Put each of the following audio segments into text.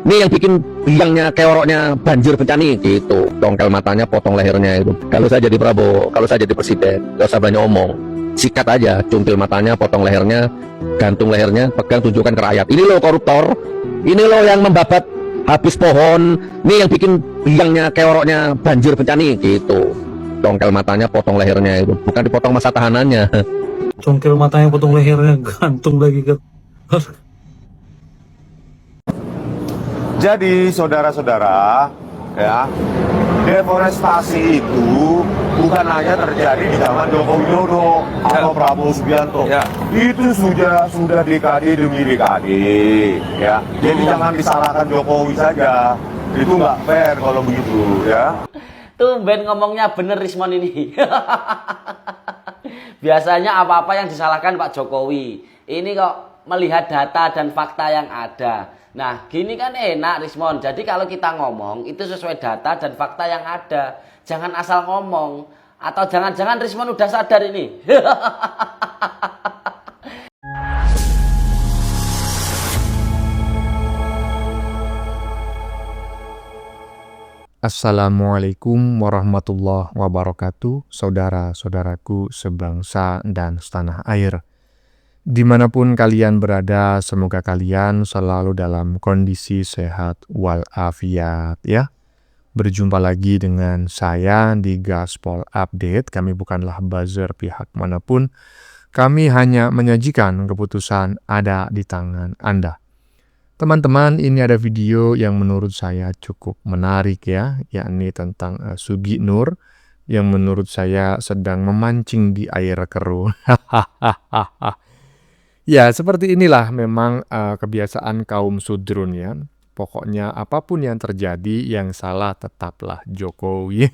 Nih yang bikin biangnya keoroknya banjir bencana gitu. Tongkel matanya, potong lehernya itu. Kalau saya jadi Prabowo, kalau saya jadi presiden, gak usah banyak omong. Sikat aja, cuntil matanya, potong lehernya, gantung lehernya, pegang tunjukkan ke rakyat. Ini loh koruptor, ini loh yang membabat habis pohon. Nih yang bikin biangnya keoroknya banjir bencana gitu. Tongkel matanya, potong lehernya itu. Bukan dipotong masa tahanannya. Congkel matanya, potong lehernya, gantung lagi ke. Jadi saudara-saudara, ya, deforestasi itu bukan hanya terjadi di zaman Joko Widodo atau Prabowo Subianto. Itu sudah dekade demi dekade, ya. Jadi jangan disalahkan Jokowi saja. Itu nggak fair kalau begitu, ya. Tumben ngomongnya bener Rismon ini. Biasanya apa-apa yang disalahkan Pak Jokowi. Ini kok melihat data dan fakta yang ada. Nah, gini kan enak Rismon. Jadi kalau kita ngomong itu sesuai data dan fakta yang ada. Jangan asal ngomong. Atau jangan-jangan Rismon udah sadar ini. Assalamualaikum warahmatullahi wabarakatuh, saudara-saudaraku sebangsa dan setanah air. Dimanapun kalian berada, semoga kalian selalu dalam kondisi sehat walafiat ya. Berjumpa lagi dengan saya di Gaspol Update. Kami bukanlah buzzer pihak manapun. Kami hanya menyajikan keputusan ada di tangan Anda. Teman-teman, ini ada video yang menurut saya cukup menarik ya, yakni tentang Sugi Nur yang menurut saya sedang memancing di air keruh. Ya, seperti inilah memang kebiasaan kaum sudrun ya. Pokoknya apapun yang terjadi, yang salah tetaplah Jokowi.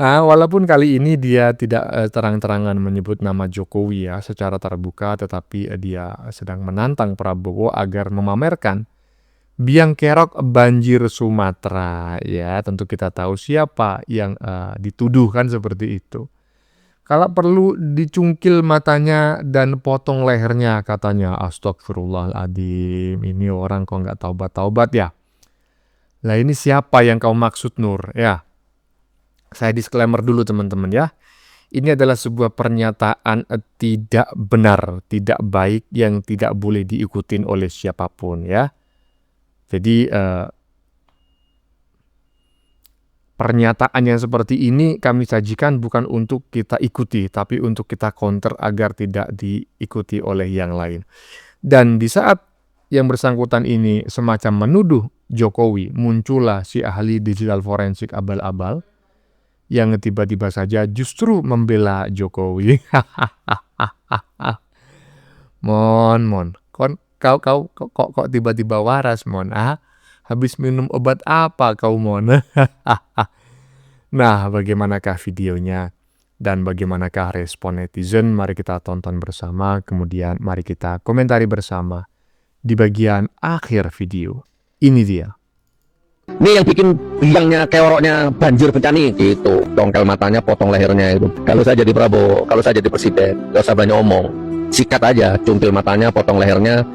Walaupun kali ini dia tidak terang-terangan menyebut nama Jokowi ya secara terbuka, tetapi dia sedang menantang Prabowo agar memamerkan biang kerok banjir Sumatera ya. Tentu kita tahu siapa yang dituduhkan seperti itu. Kalau perlu dicungkil matanya dan potong lehernya katanya. Astagfirullahaladzim, ini orang kok nggak taubat-taubat ya. Lah ini siapa yang kau maksud Nur ya? Saya disclaimer dulu teman-teman ya. Ini adalah sebuah pernyataan tidak benar, tidak baik yang tidak boleh diikutin oleh siapapun ya. Jadi pernyataan yang seperti ini kami sajikan bukan untuk kita ikuti, tapi untuk kita counter agar tidak diikuti oleh yang lain. Dan di saat yang bersangkutan ini semacam menuduh Jokowi, muncullah si ahli digital forensik abal-abal yang tiba-tiba saja justru membela Jokowi. Mon, kok tiba-tiba waras, Mon? Habis minum obat apa kau, Mon? Nah, bagaimanakah videonya dan bagaimanakah respon netizen? Mari kita tonton bersama, kemudian mari kita komentari bersama di bagian akhir video. Ini dia. Nih yang bikin biangnya keoroknya banjir bencana gitu. Tongkel matanya, potong lehernya itu. Kalau saya jadi Prabowo, kalau saya jadi presiden, gak usah banyak omong. Sikat aja, cuntil matanya, potong lehernya,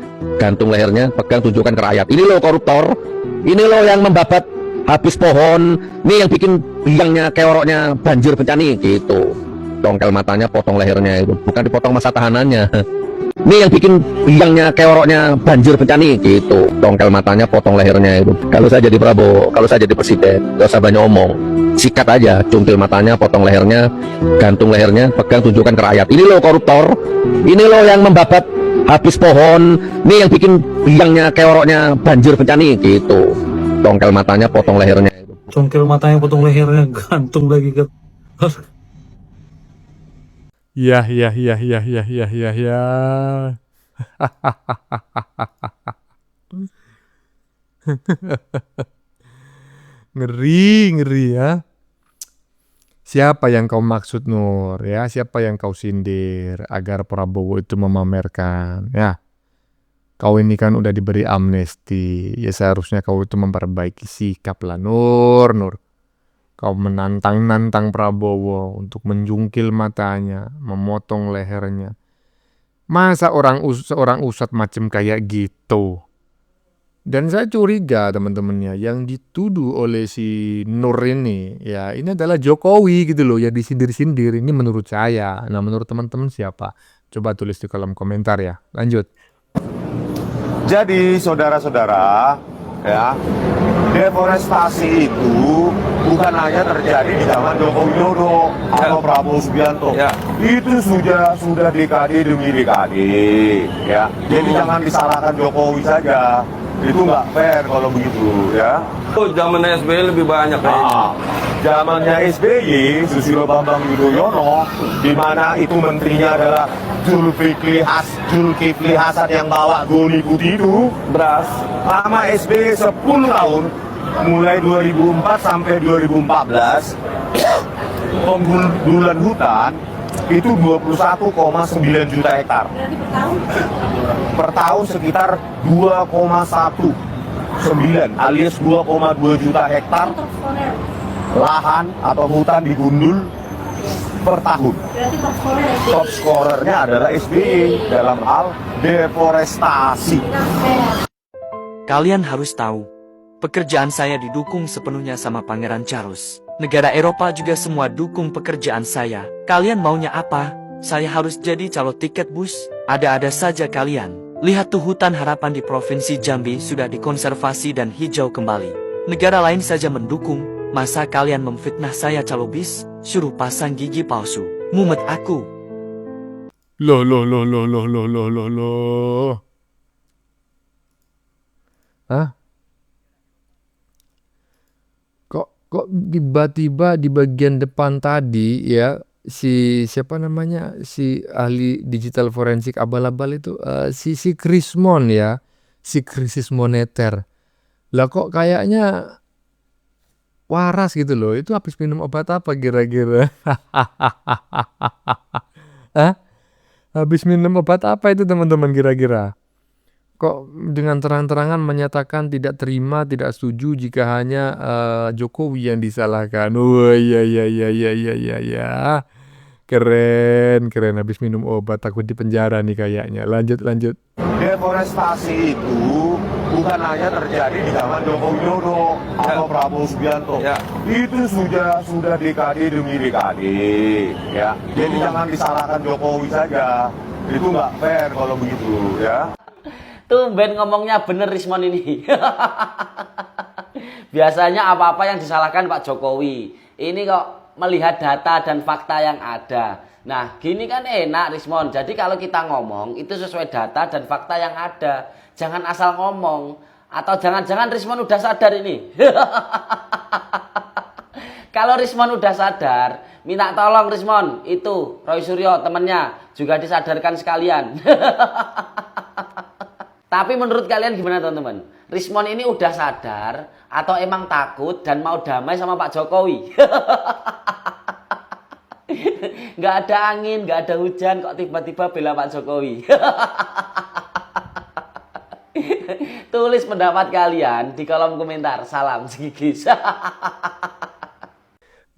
gantung lehernya, pegang tunjukkan ke rakyat. Ini loh koruptor, ini loh yang membabat habis pohon. Nih yang bikin biangnya keoroknya banjir bencana gitu. Tongkel matanya, potong lehernya itu. Bukan dipotong masa tahanannya. Nih yang bikin biangnya keoroknya banjir bencana gitu. Tongkel matanya, potong lehernya itu. Kalau saya jadi Prabowo, kalau saya jadi presiden, gak usah banyak omong. Sikat aja, cuntil matanya, potong lehernya, gantung lehernya, pegang tunjukkan ke rakyat. Ini loh koruptor, ini loh yang membabat habis pohon. Nih yang bikin biangnya keoroknya banjir bencana gitu. Tongkel matanya, potong lehernya itu. Congkel matanya, potong lehernya, gantung lagi ke. Ya. Ngeri ya. Siapa yang kau maksud Nur ya? Siapa yang kau sindir agar Prabowo itu memamerkan ya? Kau ini kan udah diberi amnesti, ya seharusnya kau itu memperbaiki sikap lah Nur. Kau menantang Prabowo untuk menjungkil matanya, memotong lehernya. Masa seorang ustadz macam kayak gitu Dan saya curiga teman-temannya yang dituduh oleh si Nur ini ya ini adalah Jokowi gitu loh, yang disindir-sindir ini menurut saya. Nah menurut teman-teman siapa? Coba tulis di kolom komentar ya. Lanjut. Jadi saudara-saudara, ya, deforestasi itu bukan hanya terjadi di zaman Joko Widodo atau Prabowo Subianto. Itu sudah dekade demi dekade, ya. Jadi jangan disalahkan Jokowi saja. Itu nggak fair kalau begitu, ya. Zamannya SBY lebih banyak kayaknya. Zamannya SBY, Susilo Bambang Yudhoyono, di mana itu menterinya adalah Zulkifli Hasan yang bawa goni putih itu, beras. Lama SBY 10 tahun, mulai 2004 sampai 2014, penggundulan hutan itu 21,9 juta hektar. Per tahun sekitar 2,19 alias 2,2 juta hektar lahan atau hutan digundul per tahun. Top scorernya adalah SBY dalam hal deforestasi. Kalian harus tahu, pekerjaan saya didukung sepenuhnya sama Pangeran Charles. Negara Eropa juga semua dukung pekerjaan saya. Kalian maunya apa? Saya harus jadi calo tiket bus? Ada-ada saja kalian. Lihat tuh hutan harapan di Provinsi Jambi sudah dikonservasi dan hijau kembali. Negara lain saja mendukung. Masa kalian memfitnah saya calo bis? Suruh pasang gigi palsu. Mumet aku. Loh. Hah? Kok tiba-tiba di bagian depan tadi ya si siapa namanya si ahli digital forensik abal-abal itu si Krismon ya, si krisis moneter. Lah kok kayaknya waras gitu loh. Itu habis minum obat apa kira-kira? Hah? Habis minum obat apa itu teman-teman kira-kira? Kok dengan terang-terangan menyatakan tidak terima, tidak setuju jika hanya Jokowi yang disalahkan. Oh iya. Keren habis minum obat takut di penjara nih kayaknya. Lanjut. Deforestasi itu bukan hanya terjadi di zaman Joko Widodo atau Prabowo Subianto. Itu sudah dekade demi dekade, ya. Jadi jangan disalahkan Jokowi saja. Itu nggak fair kalau begitu, ya. Tumben ngomongnya bener Rismon ini. Biasanya apa-apa yang disalahkan Pak Jokowi. Ini kok melihat data dan fakta yang ada. Nah, gini kan enak Rismon. Jadi kalau kita ngomong itu sesuai data dan fakta yang ada. Jangan asal ngomong. Atau jangan-jangan Rismon udah sadar ini. Kalau Rismon udah sadar, minta tolong Rismon. Itu Roy Suryo temennya juga disadarkan sekalian. Tapi menurut kalian gimana teman-teman? Rismon ini udah sadar atau emang takut dan mau damai sama Pak Jokowi? Nggak ada angin, nggak ada hujan, kok tiba-tiba bela Pak Jokowi? Tulis pendapat kalian di kolom komentar. Salam Sigigis.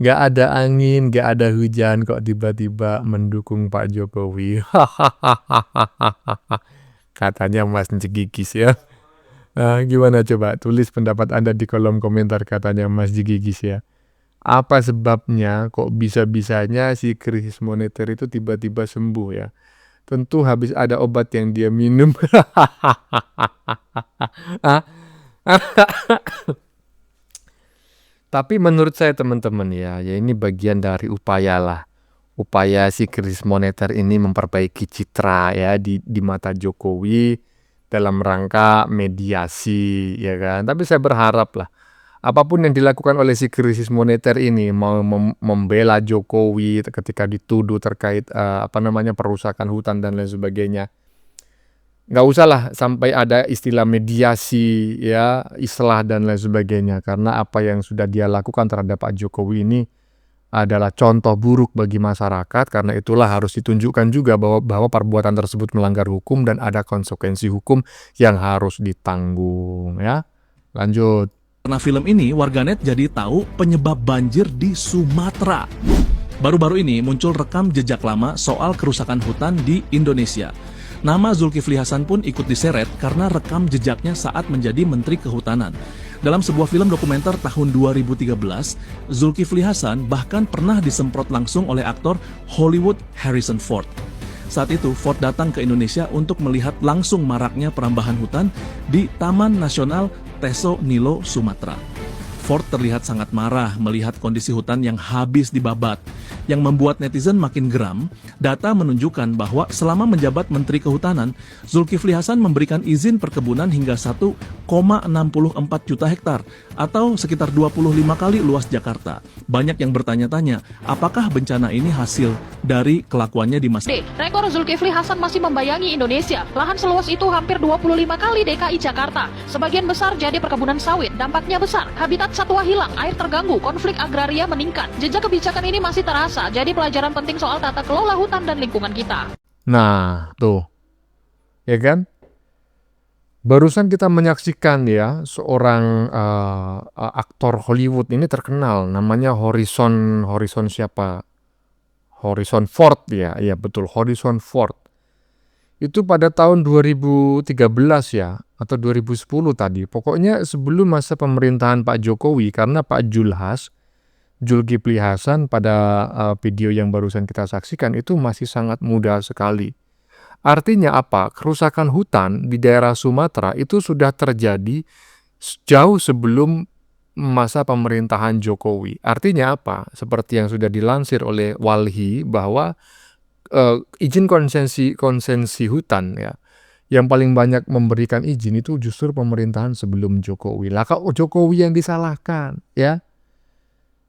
Nggak ada angin, nggak ada hujan, kok tiba-tiba mendukung Pak Jokowi. Katanya Mas Jigigis ya. Gimana coba tulis pendapat Anda di kolom komentar katanya Mas Jigigis ya. Apa sebabnya kok bisa-bisanya si krisis moneter itu tiba-tiba sembuh ya? Tentu habis ada obat yang dia minum. Tapi menurut saya teman-teman ya ini bagian dari upaya si krisis moneter ini memperbaiki citra ya di mata Jokowi dalam rangka mediasi ya kan. Tapi saya berharap lah apapun yang dilakukan oleh si krisis moneter ini mau membela Jokowi ketika dituduh terkait perusakan hutan dan lain sebagainya. Nggak usah lah sampai ada istilah mediasi ya, islah dan lain sebagainya, karena apa yang sudah dia lakukan terhadap Pak Jokowi ini adalah contoh buruk bagi masyarakat. Karena itulah harus ditunjukkan juga bahwa perbuatan tersebut melanggar hukum dan ada konsekuensi hukum yang harus ditanggung ya. Lanjut. Karena film ini, warganet jadi tahu penyebab banjir di Sumatera. Baru-baru ini muncul rekam jejak lama soal kerusakan hutan di Indonesia. Nama Zulkifli Hasan pun ikut diseret karena rekam jejaknya saat menjadi Menteri Kehutanan. Dalam sebuah film dokumenter tahun 2013, Zulkifli Hasan bahkan pernah disemprot langsung oleh aktor Hollywood Harrison Ford. Saat itu, Ford datang ke Indonesia untuk melihat langsung maraknya perambahan hutan di Taman Nasional Teso Nilo, Sumatera. Ford terlihat sangat marah melihat kondisi hutan yang habis dibabat. Yang membuat netizen makin geram, data menunjukkan bahwa selama menjabat Menteri Kehutanan, Zulkifli Hasan memberikan izin perkebunan hingga 1,64 juta hektar atau sekitar 25 kali luas Jakarta. Banyak yang bertanya-tanya, apakah bencana ini hasil dari kelakuannya di masa Rekor Zulkifli Hasan masih membayangi Indonesia. Lahan seluas itu hampir 25 kali DKI Jakarta. Sebagian besar jadi perkebunan sawit. Dampaknya besar. Habitat satwa hilang, air terganggu, konflik agraria meningkat. Jejak kebijakan ini masih terasa. Jadi pelajaran penting soal tata kelola hutan dan lingkungan kita. Nah, tuh. Ya kan? Barusan kita menyaksikan ya seorang aktor Hollywood ini terkenal, namanya Harrison siapa? Harrison Ford ya, iya betul, Harrison Ford. Itu pada tahun 2013 ya, atau 2010 tadi. Pokoknya sebelum masa pemerintahan Pak Jokowi, karena Pak Zulkifli Hasan pada video yang barusan kita saksikan itu masih sangat muda sekali. Artinya apa? Kerusakan hutan di daerah Sumatera itu sudah terjadi jauh sebelum masa pemerintahan Jokowi. Artinya apa? Seperti yang sudah dilansir oleh Walhi bahwa izin konsensi hutan ya, yang paling banyak memberikan izin itu justru pemerintahan sebelum Jokowi. Lah kok Jokowi yang disalahkan ya?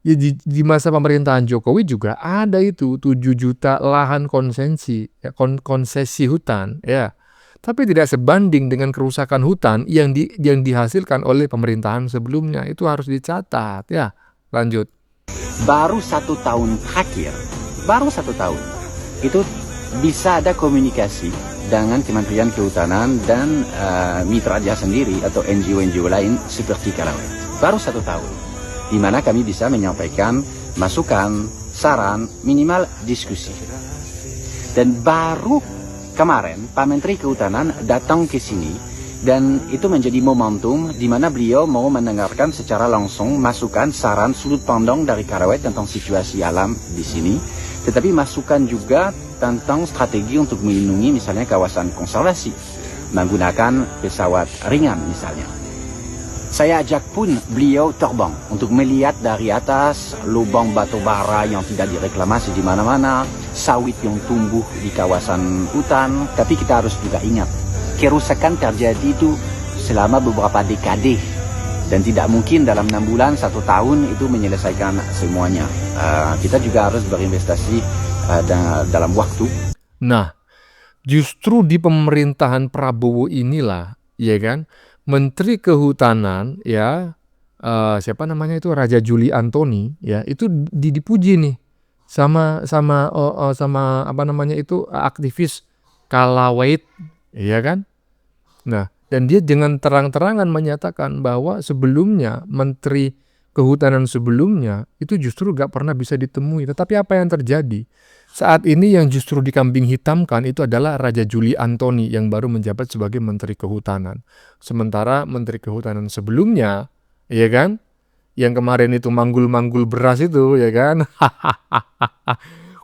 Ya, di masa pemerintahan Jokowi juga ada itu 7 juta lahan konsesi hutan ya. Tapi tidak sebanding dengan kerusakan hutan yang dihasilkan oleh pemerintahan sebelumnya. Itu harus dicatat ya. Lanjut. Baru 1 tahun terakhir, baru 1 tahun itu bisa ada komunikasi dengan Kementerian Kehutanan dan mitra dia sendiri atau NGO lain seperti Karawet. Baru 1 tahun. Di mana kami bisa menyampaikan masukan, saran, minimal diskusi. Dan baru kemarin Pak Menteri Kehutanan datang ke sini dan itu menjadi momentum di mana beliau mau mendengarkan secara langsung masukan, saran, sudut pandang dari Karawet tentang situasi alam di sini, tetapi masukan juga tentang strategi untuk melindungi misalnya kawasan konservasi, menggunakan pesawat ringan misalnya. Saya ajak pun beliau terbang untuk melihat dari atas lubang batu bara yang tidak direklamasi di mana-mana, sawit yang tumbuh di kawasan hutan. Tapi kita harus juga ingat, kerusakan terjadi itu selama beberapa dekade dan tidak mungkin dalam 6 bulan 1 tahun itu menyelesaikan semuanya. Kita juga harus berinvestasi dalam waktu. Nah, justru di pemerintahan Prabowo inilah, ya kan, Menteri Kehutanan ya, siapa namanya itu, Raja Juli Antoni ya, itu dipuji nih sama apa namanya itu, aktivis Kalawait, ya kan. Nah, dan dia dengan terang-terangan menyatakan bahwa sebelumnya Menteri Kehutanan sebelumnya itu justru gak pernah bisa ditemui. Tetapi apa yang terjadi? Saat ini yang justru dikambing hitamkan itu adalah Raja Juli Antoni yang baru menjabat sebagai Menteri Kehutanan. Sementara Menteri Kehutanan sebelumnya, ya kan, yang kemarin itu manggul-manggul beras itu, ya kan,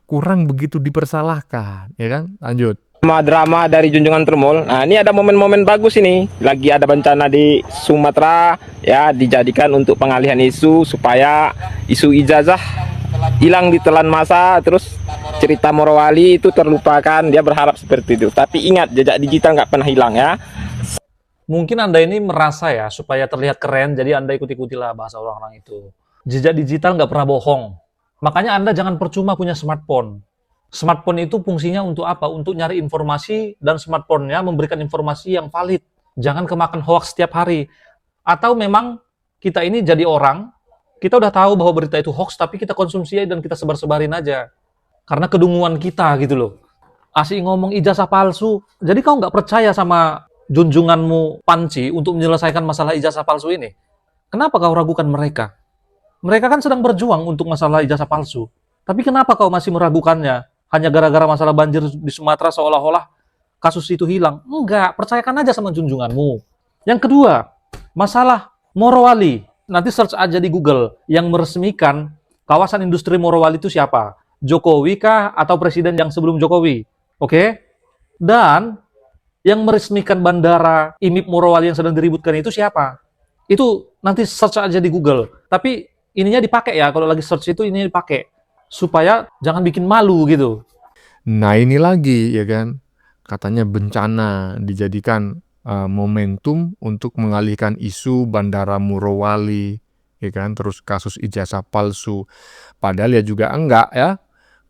kurang begitu dipersalahkan, ya kan. Lanjut. Drama dari Junjungan Tremol. Nah, ini ada momen-momen bagus ini. Lagi ada bencana di Sumatera, ya, dijadikan untuk pengalihan isu supaya isu ijazah hilang ditelan masa, terus cerita Morowali itu terlupakan. Dia berharap seperti itu. Tapi ingat, jejak digital nggak pernah hilang ya. Mungkin Anda ini merasa ya, supaya terlihat keren, jadi Anda ikut-ikutilah bahasa orang-orang itu. Jejak digital nggak pernah bohong. Makanya Anda jangan percuma punya smartphone. Smartphone itu fungsinya untuk apa? Untuk nyari informasi, dan smartphone-nya memberikan informasi yang valid. Jangan kemakan hoax setiap hari. Atau memang kita ini jadi orang, kita udah tahu bahwa berita itu hoax, tapi kita konsumsi dan kita sebar-sebarin aja. Karena kedunguan kita gitu loh. Asik ngomong ijazah palsu. Jadi kau nggak percaya sama junjunganmu Panci untuk menyelesaikan masalah ijazah palsu ini? Kenapa kau ragukan mereka? Mereka kan sedang berjuang untuk masalah ijazah palsu. Tapi kenapa kau masih meragukannya? Hanya gara-gara masalah banjir di Sumatera seolah-olah kasus itu hilang. Enggak, percayakan aja sama junjunganmu. Yang kedua, masalah Morowali. Nanti search aja di Google, yang meresmikan kawasan industri Morowali itu siapa? Jokowi kah atau presiden yang sebelum Jokowi? Oke? Dan yang meresmikan bandara IMIP Morowali yang sedang diributkan itu siapa? Itu nanti search aja di Google. Tapi ininya dipakai ya, kalau lagi search itu ininya dipakai. Supaya jangan bikin malu gitu. Nah ini lagi ya kan, katanya bencana dijadikan momentum untuk mengalihkan isu bandara Morowali, ya kan, terus kasus ijazah palsu. Padahal ya juga enggak ya,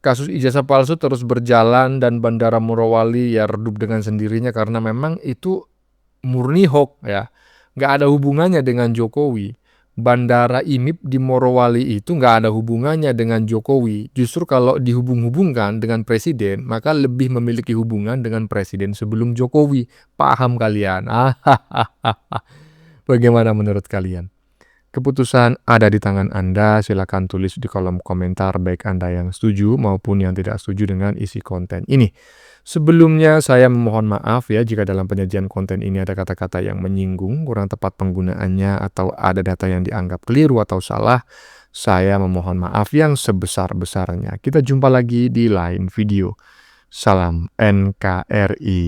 kasus ijazah palsu terus berjalan dan bandara Morowali ya redup dengan sendirinya karena memang itu murni hoax ya, nggak ada hubungannya dengan Jokowi. Bandara IMIP di Morowali itu nggak ada hubungannya dengan Jokowi. Justru kalau dihubung-hubungkan dengan presiden, maka lebih memiliki hubungan dengan presiden sebelum Jokowi. Paham kalian? Bagaimana menurut kalian? Keputusan ada di tangan Anda, silakan tulis di kolom komentar baik Anda yang setuju maupun yang tidak setuju dengan isi konten ini. Sebelumnya saya memohon maaf ya jika dalam penyajian konten ini ada kata-kata yang menyinggung, kurang tepat penggunaannya atau ada data yang dianggap keliru atau salah. Saya memohon maaf yang sebesar-besarnya. Kita jumpa lagi di lain video. Salam NKRI.